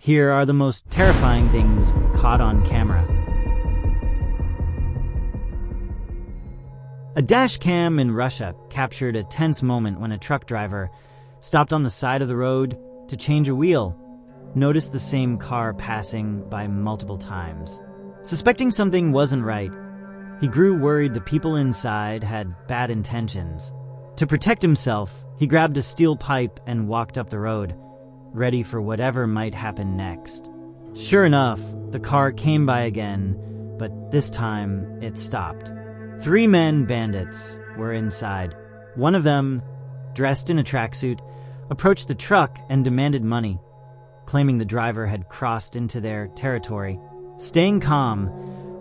Here are the most terrifying things caught on camera. A dash cam in Russia captured a tense moment when a truck driver stopped on the side of the road to change a wheel. Noticed the same car passing by multiple times. Suspecting something wasn't right, he grew worried the people inside had bad intentions. To protect himself, he grabbed a steel pipe and walked up the road, ready for whatever might happen next. Sure enough, the car came by again, but this time it stopped. 3 men, bandits, were inside. One of them, dressed in a tracksuit, approached the truck and demanded money, claiming the driver had crossed into their territory. Staying calm,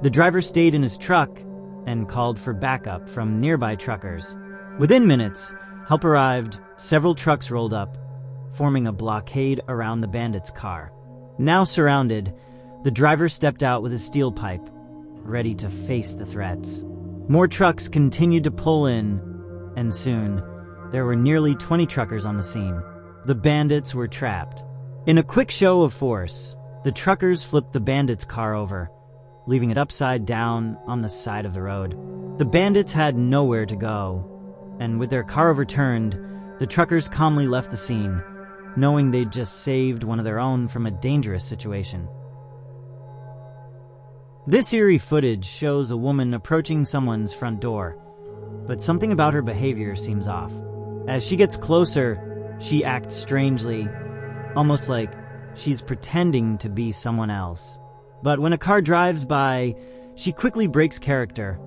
the driver stayed in his truck and called for backup from nearby truckers. Within minutes, help arrived, several trucks rolled up, forming a blockade around the bandits' car. Now surrounded, the driver stepped out with his steel pipe, ready to face the threats. More trucks continued to pull in, and soon, there were nearly 20 truckers on the scene. The bandits were trapped. In a quick show of force, the truckers flipped the bandits' car over, leaving it upside down on the side of the road. The bandits had nowhere to go, and with their car overturned, the truckers calmly left the scene, knowing they'd just saved one of their own from a dangerous situation. This eerie footage shows a woman approaching someone's front door, but something about her behavior seems off. As she gets closer, she acts strangely, almost like she's pretending to be someone else. But when a car drives by, she quickly breaks character,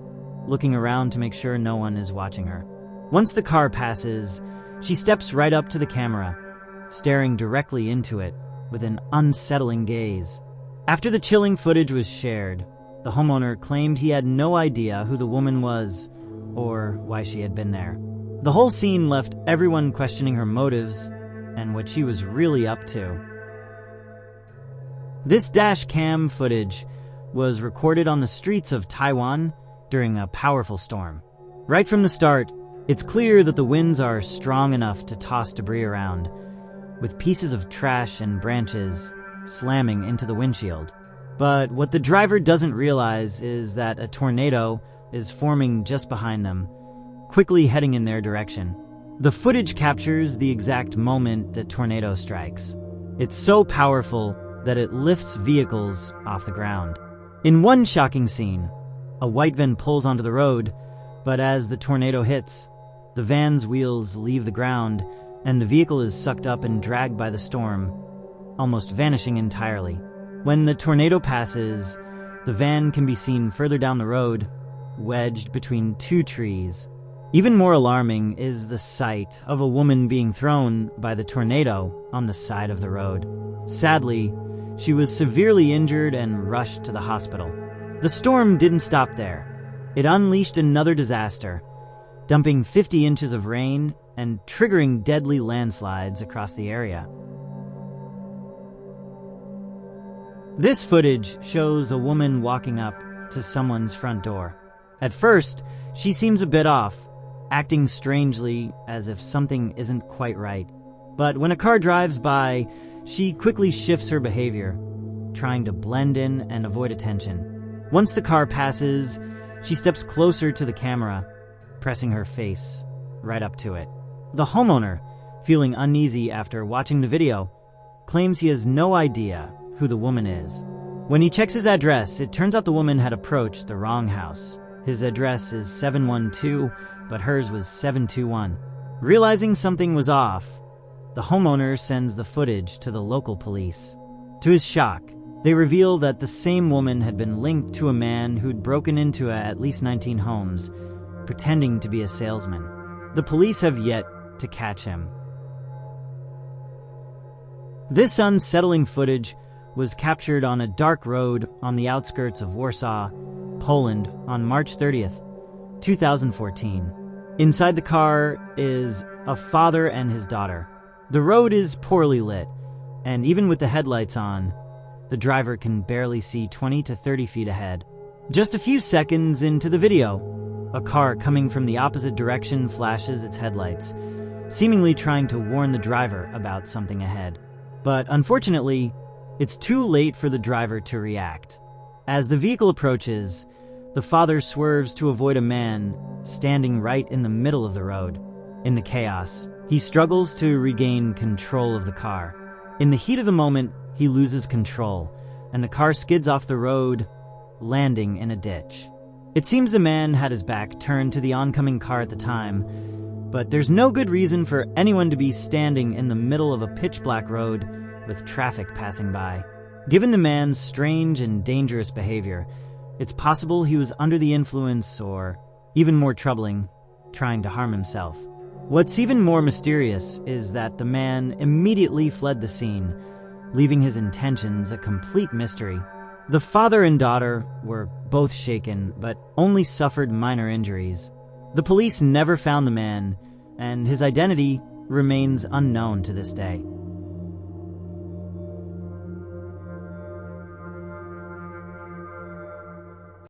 looking around to make sure no one is watching her. Once the car passes, she steps right up to the camera, staring directly into it with an unsettling gaze. After the chilling footage was shared, the homeowner claimed he had no idea who the woman was or why she had been there. The whole scene left everyone questioning her motives and what she was really up to. This dash cam footage was recorded on the streets of Taiwan during a powerful storm. Right from the start, it's clear that the winds are strong enough to toss debris around, with pieces of trash and branches slamming into the windshield. But what the driver doesn't realize is that a tornado is forming just behind them, quickly heading in their direction. The footage captures the exact moment the tornado strikes. It's so powerful that it lifts vehicles off the ground. In one shocking scene, a white van pulls onto the road, but as the tornado hits, the van's wheels leave the ground and the vehicle is sucked up and dragged by the storm, almost vanishing entirely. When the tornado passes, the van can be seen further down the road, wedged between 2 trees. Even more alarming is the sight of a woman being thrown by the tornado on the side of the road. Sadly, she was severely injured and rushed to the hospital. The storm didn't stop there. It unleashed another disaster, dumping 50 inches of rain and triggering deadly landslides across the area. This footage shows a woman walking up to someone's front door. At first, she seems a bit off, acting strangely as if something isn't quite right. But when a car drives by, she quickly shifts her behavior, trying to blend in and avoid attention. Once the car passes, she steps closer to the camera, pressing her face right up to it. The homeowner, feeling uneasy after watching the video, claims he has no idea who the woman is. When he checks his address, it turns out the woman had approached the wrong house. His address is 712, but hers was 721. Realizing something was off, the homeowner sends the footage to the local police. To his shock, they reveal that the same woman had been linked to a man who'd broken into at least 19 homes, pretending to be a salesman. The police have yet to catch him. This unsettling footage was captured on a dark road on the outskirts of Warsaw, Poland, on March 30th, 2014. Inside the car is a father and his daughter. The road is poorly lit, and even with the headlights on, the driver can barely see 20 to 30 feet ahead. Just a few seconds into the video, a car coming from the opposite direction flashes its headlights, seemingly trying to warn the driver about something ahead. But unfortunately, It's too late for the driver to react. As the vehicle approaches, the father swerves to avoid a man standing right in the middle of the road. In the chaos, he struggles to regain control of the car. In the heat of the moment, he loses control, and the car skids off the road, landing in a ditch. It seems the man had his back turned to the oncoming car at the time, but there's no good reason for anyone to be standing in the middle of a pitch-black road with traffic passing by. Given the man's strange and dangerous behavior, it's possible he was under the influence or, even more troubling, trying to harm himself. What's even more mysterious is that the man immediately fled the scene, leaving his intentions a complete mystery. The father and daughter were both shaken, but only suffered minor injuries. The police never found the man, and his identity remains unknown to this day.